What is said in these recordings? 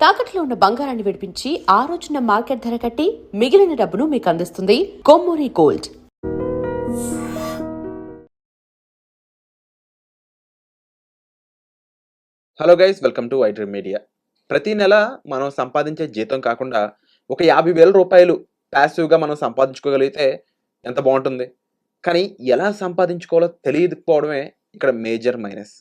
తాకట్లో ఉన్న బంగారాన్ని విడిపించి ఆ రోజున మార్కెట్ ధర కట్టి మిగిలిన డబ్బును మీకు అందిస్తుంది Kommuri gold. Hello guys, welcome to iDream media. ప్రతి నెల మనం సంపాదించే జీతం కాకుండా ఒక 50,000 రూపాయలు ప్యాసివ్గా మనం సంపాదించుకోగలిగితే ఎంత బాగుంటుంది. కానీ ఎలా సంపాదించుకోవాలో తెలియకపోవడమే ఇక్కడ మేజర్ మైనస్.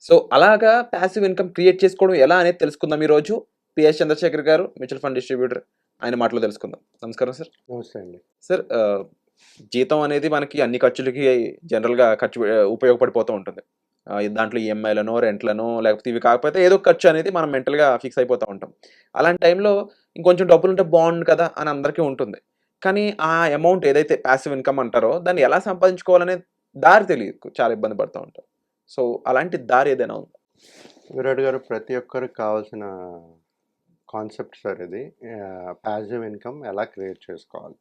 సో అలాగా ప్యాసివ్ ఇన్కమ్ క్రియేట్ చేసుకోవడం ఎలా అనేది తెలుసుకుందాం ఈరోజు. పిఎస్ చంద్రశేఖర్ గారు, మ్యూచువల్ ఫండ్ డిస్ట్రిబ్యూటర్, ఆయన మాటలో తెలుసుకుందాం. నమస్కారం సార్. నమస్తే అండి. సార్, జీతం అనేది మనకి అన్ని ఖర్చులకి జనరల్గా ఉపయోగపడిపోతూ ఉంటుంది. దాంట్లో ఈఎంఐలను, రెంట్లను, లేకపోతే ఇవి కాకపోతే ఏదో ఖర్చు అనేది మనం మెంటల్గా ఫిక్స్ అయిపోతూ ఉంటాం. అలాంటి టైంలో ఇంకొంచెం డబ్బులు ఉంటే బాగుండు కదా అని అందరికీ ఉంటుంది. కానీ ఆ అమౌంట్ ఏదైతే ప్యాసివ్ ఇన్కమ్ అంటారో దాన్ని ఎలా సంపాదించుకోవాలనే దారి తెలియదు, చాలా ఇబ్బంది పడుతూ ఉంటారు. సో అలాంటి దారి ఏదైనా ఉందా? విరాట్ గారు, ప్రతి ఒక్కరికి కావాల్సిన కాన్సెప్ట్ సార్ ఇది. ప్యాసివ్ ఇన్కమ్ ఎలా క్రియేట్ చేసుకోవాలి.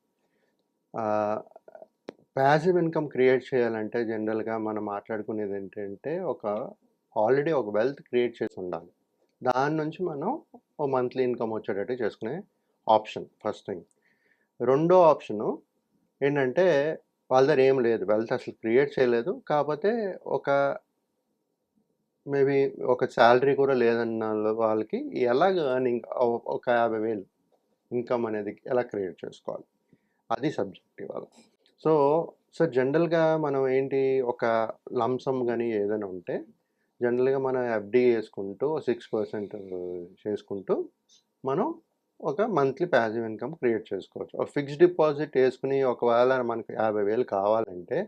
ప్యాసివ్ ఇన్కమ్ క్రియేట్ చేయాలంటే జనరల్గా మనం మాట్లాడుకునేది ఏంటంటే ఆల్రెడీ ఒక వెల్త్ క్రియేట్ చేసి ఉండాలి. దాని నుంచి మనం ఓ మంత్లీ ఇన్కమ్ వచ్చేటట్టు చేసుకునే ఆప్షన్ ఫస్ట్ థింగ్. రెండో ఆప్షను ఏంటంటే వాళ్ళ దగ్గర ఏం లేదు, వెల్త్ అసలు క్రియేట్ చేయలేదు, కాకపోతే మేబీ ఒక శాలరీ కూడా లేదన్న వాళ్ళకి ఎలాగ ఎర్నింగ్ ఒక 50,000 ఇన్కమ్ అనేది ఎలా క్రియేట్ చేసుకోవాలి, అది సబ్జెక్ట్ ఇవాళ. సో జనరల్గా మనం ఏంటి, ఒక లంసమ్ కానీ ఏదైనా ఉంటే జనరల్గా మనం ఎఫ్డి వేసుకుంటూ 6% చేసుకుంటూ మనం ఒక మంత్లీ ప్యాసివ్ ఇన్కమ్ క్రియేట్ చేసుకోవచ్చు. ఒక ఫిక్స్డ్ డిపాజిట్ వేసుకుని ఒకవేళ మనకు 50,000 కావాలంటే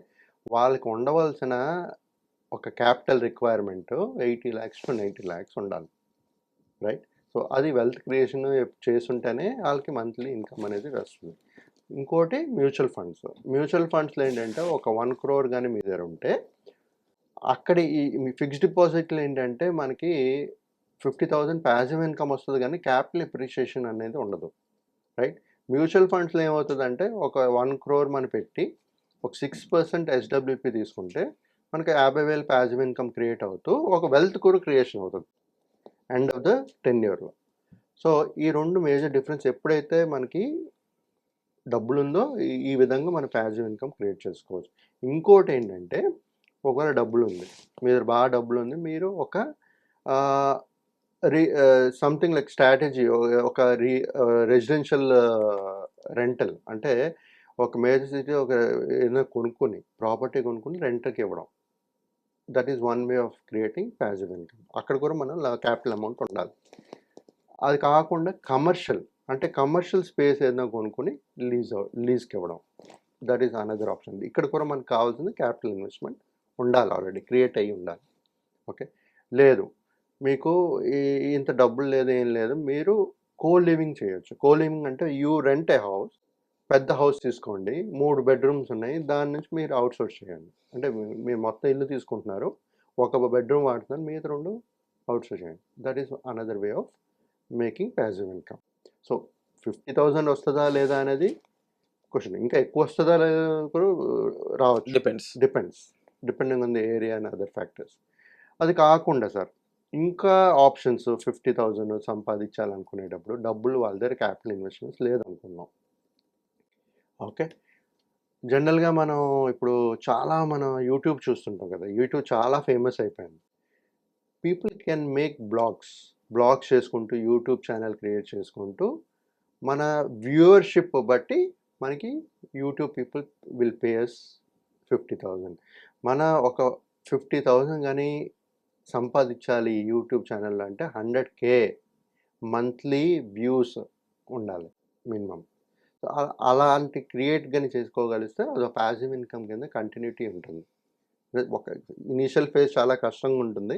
వాళ్ళకి ఉండవలసిన ఒక capital requirement 80 lakhs to 90 lakhs ఉండాలి, రైట్? సో అది వెల్త్ క్రియేషన్ చేసుంటేనే వాళ్ళకి మంత్లీ ఇన్కమ్ అనేది వస్తుంది. ఇంకోటి మ్యూచువల్ ఫండ్స్లో ఏంటంటే ఒక 1 crore కానీ మీ దగ్గర ఉంటే అక్కడ మీ ఫిక్స్డ్ డిపాజిట్లు ఏంటంటే మనకి 50,000 ప్యాసివ్ ఇన్కమ్ వస్తుంది, కానీ క్యాపిటల్ ఎప్రిషియేషన్ అనేది ఉండదు, రైట్? మ్యూచువల్ ఫండ్స్లో ఏమవుతుందంటే ఒక 1 crore మనం పెట్టి ఒక 6% ఎస్డబ్ల్యూపీ తీసుకుంటే మనకి 50,000 ప్యాసివ్ ఇన్కమ్ క్రియేట్ అవుతూ ఒక వెల్త్ కూడా క్రియేషన్ అవుతుంది ఎండ్ ఆఫ్ ద టెన్యూర్లో. సో ఈ రెండు మేజర్ డిఫరెన్స్. ఎప్పుడైతే మనకి డబ్బులు ఉందో ఈ విధంగా మన ప్యాసివ్ ఇన్కమ్ క్రియేట్ చేసుకోవచ్చు. ఇంకోటి ఏంటంటే, ఒకవేళ డబ్బులు ఉంది, మీ దగ్గర బాగా డబ్బులు ఉంది, మీరు ఒక సంథింగ్ లైక్ స్ట్రాటజీ, ఒక రెసిడెన్షియల్ రెంటల్ అంటే ఒక మేజర్ సిటీ ఒక ఏదైనా ప్రాపర్టీ కొనుక్కుని రెంట్కి ఇవ్వడం, that is one way of creating passive income. అక్కడ కూడా మనం క్యాపిటల్ అమౌంట్ ఉండాలి. అది కాకుండా కమర్షియల్ స్పేస్ ఏదైనా కొనుక్కొని లీజ్కి ఇవ్వడం, దట్ ఈస్ అనదర్ ఆప్షన్. ఇక్కడ కూడా మనకు కావాల్సింది క్యాపిటల్ ఇన్వెస్ట్మెంట్ ఉండాలి, ఆల్రెడీ క్రియేట్ అయ్యి ఉండాలి. ఓకే, లేదు మీకు ఇంత డబ్బులు లేదు, ఏం లేదు, మీరు లివింగ్ చేయొచ్చు. లివింగ్ అంటే యూ రెంట్ ఏ హౌస్, పెద్ద హౌస్ తీసుకోండి, 3 bedrooms ఉన్నాయి, దాని నుంచి మీరు అవుట్సోర్స్ చేయండి. అంటే మీరు మొత్తం ఇల్లు తీసుకుంటున్నారు, ఒక బెడ్రూమ్ వాడుతున్నారు, మిగతా 2 అవుట్సోర్స్ చేయండి. That is another way of making passive income. So 50,000 వస్తుందా లేదా అనేది క్వశ్చన్. ఇంకా ఎక్కువ వస్తుందా లేదా కూడా రావచ్చు, depending on the area and other factors. అది కాకుండా సార్ ఇంకా ఆప్షన్స్ 50,000 సంపాదించాలనుకునేటప్పుడు డబ్బులు వాళ్ళ దగ్గర క్యాపిటల్ ఇన్వెస్ట్మెంట్స్ లేదనుకున్నాం. ఓకే, జనరల్గా మనం ఇప్పుడు మనం యూట్యూబ్ చూస్తుంటాం కదా, యూట్యూబ్ చాలా ఫేమస్ అయిపోయింది. పీపుల్ కెన్ మేక్ బ్లాగ్స్ చేసుకుంటూ యూట్యూబ్ ఛానల్ క్రియేట్ చేసుకుంటూ మన వ్యూవర్షిప్ బట్టి మనకి యూట్యూబ్ పీపుల్ విల్ పే అస్ 50,000. మన ఒక 50,000 కానీ సంపాదించాలి యూట్యూబ్ ఛానల్లో అంటే 100K మంత్లీ వ్యూస్ ఉండాలి మినిమం. అలాంటి క్రియేట్ కానీ చేసుకోగలిస్తే అది ప్యాసివ్ ఇన్కమ్ కింద కంటిన్యూటీ ఉంటుంది. ఒక ఇనీషియల్ ఫేజ్ చాలా కష్టంగా ఉంటుంది,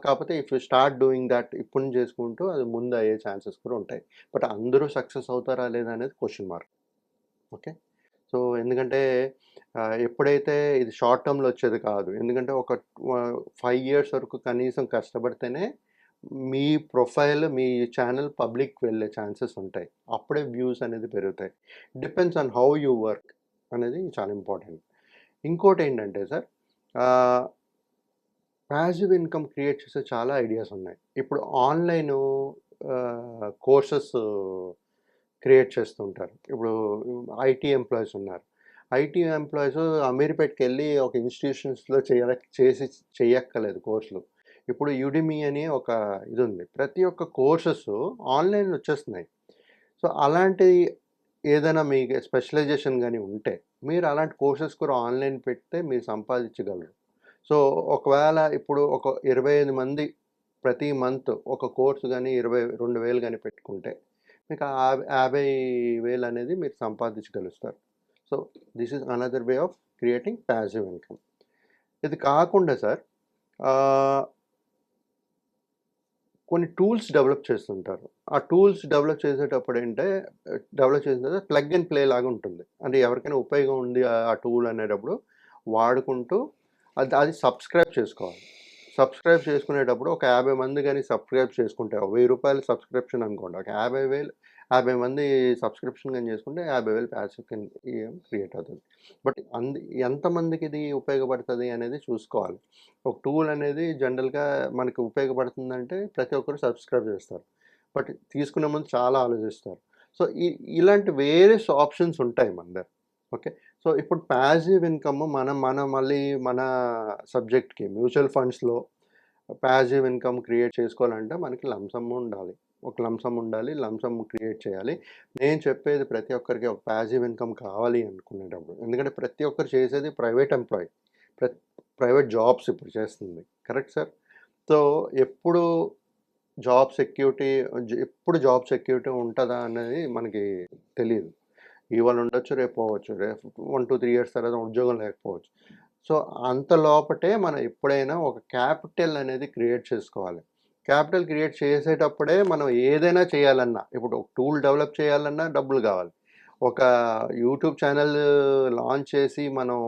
కాకపోతే if you start doing that ఇప్పుడు చేసుకుంటూ అది ముందు అయ్యే ఛాన్సెస్ కూడా ఉంటాయి. బట్ అందరూ సక్సెస్ అవుతారా లేదా అనేది క్వశ్చన్ మార్క్. ఓకే, సో ఎందుకంటే ఎప్పుడైతే ఇది షార్ట్ టర్మ్లో వచ్చేది కాదు, ఎందుకంటే ఒక 5 years వరకు కనీసం కష్టపడితేనే మీ ప్రొఫైల్, మీ ఛానల్ పబ్లిక్ వెళ్ళే ఛాన్సెస్ ఉంటాయి, అప్పుడే వ్యూస్ అనేది పెరుగుతాయి. Depends on how you work అనేది చాలా ఇంపార్టెంట్. ఇంకోటి ఏంటంటే సార్, ప్యాసివ్ ఇన్కమ్ క్రియేట్ చేసే చాలా ఐడియాస్ ఉన్నాయి. ఇప్పుడు ఆన్లైన్ కోర్సెస్ క్రియేట్ చేస్తుంటారు. ఇప్పుడు ఐటీ ఎంప్లాయీస్ ఉన్నారు. ఐటీ ఎంప్లాయీస్ అమీర్పేట్కి వెళ్ళి ఒక ఇన్స్టిట్యూషన్స్లో చేయక్కర్లేదు కోర్సులు. ఇప్పుడు యుడిమి అని ఒక ఇది ఉంది. ప్రతి ఒక్క కోర్సెస్ ఆన్లైన్ వచ్చేస్తున్నాయి. సో అలాంటి ఏదైనా మీకు స్పెషలైజేషన్ కానీ ఉంటే మీరు అలాంటి కోర్సెస్ కూడా ఆన్లైన్ పెడితే మీరు సంపాదించగలరు. సో ఒకవేళ ఇప్పుడు ఒక 25 మంది ప్రతి మంత్ ఒక కోర్సు కానీ 22,000 కానీ పెట్టుకుంటే మీకు 50,000 అనేది మీరు సంపాదించగలుగుతారు. So this is another way of creating passive income. ఇది కాకుండా సార్ కొన్ని టూల్స్ డెవలప్ చేస్తుంటారు. ఆ టూల్స్ డెవలప్ చేసేటప్పుడు డెవలప్ చేసిన తర్వాత ప్లగ్ అండ్ ప్లే లాగా ఉంటుంది. అంటే ఎవరికైనా ఉపయోగం ఉంది ఆ టూల్ అనేటప్పుడు వాడుకుంటూ అది సబ్స్క్రైబ్ చేసుకోవాలి. సబ్స్క్రైబ్ చేసుకునేటప్పుడు ఒక 50 మంది కానీ సబ్స్క్రైబ్ చేసుకుంటే ₹1000 సబ్స్క్రిప్షన్ అనుకోండి. ఒక 50 మంది సబ్స్క్రిప్షన్ కానీ చేసుకుంటే 50,000 ప్యాసివ్ ఇన్కమ్ క్రియేట్ అవుతుంది. బట్ ఎంతమందికి ఇది ఉపయోగపడుతుంది అనేది చూసుకోవాలి. ఒక టూల్ అనేది జనరల్గా మనకి ఉపయోగపడుతుందంటే ప్రతి ఒక్కరు సబ్స్క్రైబ్ చేస్తారు. బట్ తీసుకునే ముందు చాలా ఆలోచిస్తారు. సో ఇలాంటి వేరియస్ ఆప్షన్స్ ఉంటాయి మన దగ్గర. ఓకే. సో ఇప్పుడు ప్యాసివ్ ఇన్కమ్ మళ్ళీ మన సబ్జెక్ట్కి మ్యూచువల్ ఫండ్స్లో ప్యాసివ్ ఇన్కమ్ క్రియేట్ చేసుకోవాలంటే మనకి లంసమ్ ఉండాలి. ఒక లంసమ్ ఉండాలి. లంసమ్ క్రియేట్ చేయాలి. నేను చెప్పేది ప్రతి ఒక్కరికి ఒక ప్యాసివ్ ఇన్కమ్ కావాలి అనుకునేటప్పుడు, ఎందుకంటే ప్రతి ఒక్కరు చేసేది ప్రైవేట్ ఎంప్లాయీ, ప్రైవేట్ జాబ్స్ ఇప్పుడు చేస్తుంది. Correct sir? సో ఎప్పుడు జాబ్ సెక్యూరిటీ ఉంటుందా అనేది మనకి తెలియదు. ఇవాళ ఉండొచ్చు, రేపు పోవచ్చు, రేపు 1-2-3 ఇయర్స్ తర్వాత ఉద్యోగం లేకపోవచ్చు. సో అంత లోపటే మనం ఎప్పుడైనా ఒక క్యాపిటల్ అనేది క్రియేట్ చేసుకోవాలి. క్యాపిటల్ క్రియేట్ చేసేటప్పుడే మనం ఏదైనా చేయాలన్నా, ఇప్పుడు ఒక టూల్ డెవలప్ చేయాలన్నా డబ్బులు కావాలి. ఒక యూట్యూబ్ ఛానల్ లాంచ్ చేసి మనం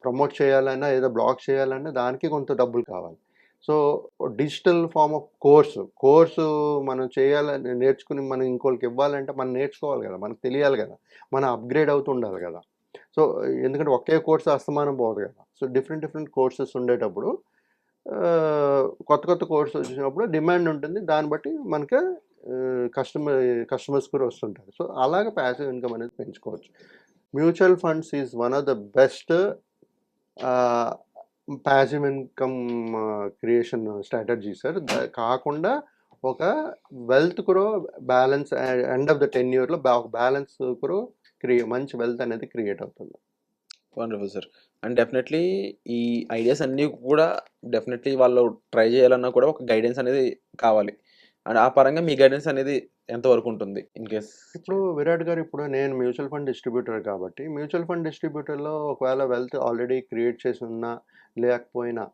ప్రమోట్ చేయాలన్నా, ఏదో బ్లాగ్ చేయాలన్నా దానికి కొంత డబ్బులు కావాలి. So digital form of course మనం నేర్చుకుని మనం ఇంకోళ్ళకి ఇవ్వాలంటే మనం నేర్చుకోవాలి కదా, మనకు తెలియాలి కదా, మనం అప్గ్రేడ్ అవుతూ ఉండాలి కదా. సో ఎందుకంటే ఒకే కోర్సు అస్తమానం పోదు కదా. సో డిఫరెంట్ కోర్సెస్ ఉండేటప్పుడు కొత్త కోర్సు వచ్చినప్పుడు డిమాండ్ ఉంటుంది. దాన్ని బట్టి మనకి కస్టమర్స్ కూడా వస్తుంటారు. సో అలాగే ప్యాసివ్ ఇన్కమ్ అనేది పెంచుకోవచ్చు. Mutual funds is one of the best passive income creation strategy sir. కాకుండా ఒక వెల్త్ కూడా బ్యాలెన్స్ ఎండ్ ఆఫ్ ద 10 yearలో ఒక బ్యాలెన్స్ కూడా మంచి వెల్త్ అనేది క్రియేట్ అవుతుంది. Wonderful sir. అండ్ డెఫినెట్లీ ఈ ఐడియాస్ అన్నీ కూడా డెఫినెట్లీ వాళ్ళు ట్రై చేయాలన్నా కూడా ఒక గైడెన్స్ అనేది కావాలి. అండ్ ఆ పరంగా మీ గైడెన్స్ అనేది ఎంతవరకు ఉంటుంది ఇన్ కేస్? ఇప్పుడు విరాట్ గారు, ఇప్పుడు నేను మ్యూచువల్ ఫండ్ డిస్ట్రిబ్యూటర్ కాబట్టి మ్యూచువల్ ఫండ్ డిస్ట్రిబ్యూటర్లో ఒకవేళ వెల్త్ ఆల్రెడీ క్రియేట్ చేసి ఉన్నా లేకపోయినా,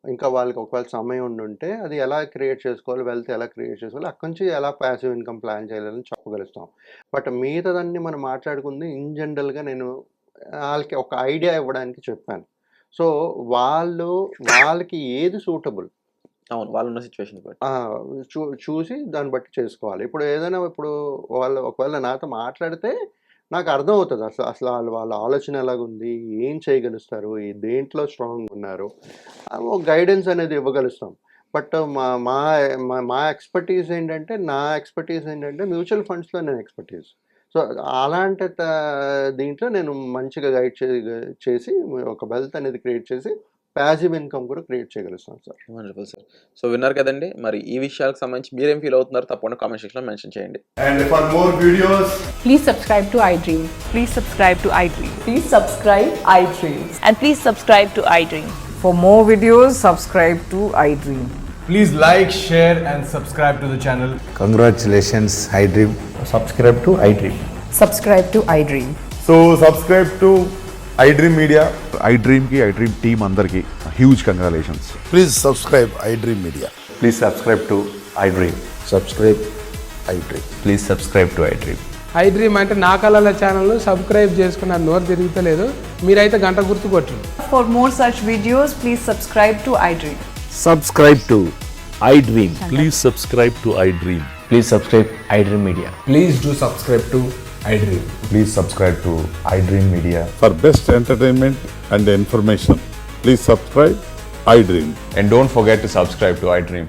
ఇంకా వాళ్ళకి ఒకవేళ సమయం ఉండుంటే అది ఎలా క్రియేట్ చేసుకోవాలి, వెల్త్ ఎలా క్రియేట్ చేసుకోవాలి, అక్కడి నుంచి ఎలా ప్యాసివ్ ఇన్కమ్ ప్లాన్ చేయాలని చెప్పగలుగుతాం. బట్ మిగతాదన్నీ మనం మాట్లాడుకుంది ఇన్ జనరల్గా నేను వాళ్ళకి ఒక ఐడియా ఇవ్వడానికి చెప్పాను. సో వాళ్ళకి ఏది సూటబుల్, అవును, వాళ్ళు ఉన్న సిచ్యువేషన్ చూసి దాన్ని బట్టి చేసుకోవాలి. ఇప్పుడు ఏదైనా వాళ్ళు ఒకవేళ నాతో మాట్లాడితే నాకు అర్థమవుతుంది అసలు వాళ్ళ ఆలోచన ఎలాగుంది, ఏం చేయగలుగుతారు, దేంట్లో స్ట్రాంగ్ ఉన్నారు, ఒక గైడెన్స్ అనేది ఇవ్వగలుగుతాం. బట్ మా ఎక్స్పర్టీస్ ఏంటంటే మ్యూచువల్ ఫండ్స్లో నేను ఎక్స్పర్టీస్. సో అలాంటి దీంట్లో నేను మంచిగా గైడ్ చేసి ఒక వెల్త్ అనేది క్రియేట్ చేసి ప్యాసివ్ ఇన్కమ్ కూడా క్రియేట్ చేయగలుగుతాను సార్. Wonderful sir. సో విన్నారు కదండి, మరి ఈ విషయాలకు సంబంధించి మీరేం ఫీల్ అవుతున్నారు తప్పకుండా కామెంట్ సెక్షన్లో మెన్షన్ చేయండి. And for more videos, Please subscribe to iDream. Please subscribe to iDream. Please subscribe iDream. And please subscribe to iDream. For more videos, subscribe to iDream. please like, share and subscribe to the channel. Congratulations, iDream. Subscribe to iDream. Subscribe to iDream. So subscribe to iDream Media. iDream team అందరికి huge congratulations. Please subscribe iDream Media. Please subscribe to iDream. Subscribe iDream. Please subscribe to iDream. iDream అంటే నా కళల channel subscribe చేసుకున్న నోరు తిరుగుతలేదు, మీరైతే గంట గుర్తు కొట్టండి. For more such videos, please subscribe to iDream. Subscribe to iDream. Please subscribe to iDream. Please subscribe iDream Media. Please do subscribe to iDream. Please subscribe to iDream Media. For best entertainment and information, please subscribe iDream. And don't forget to subscribe to iDream.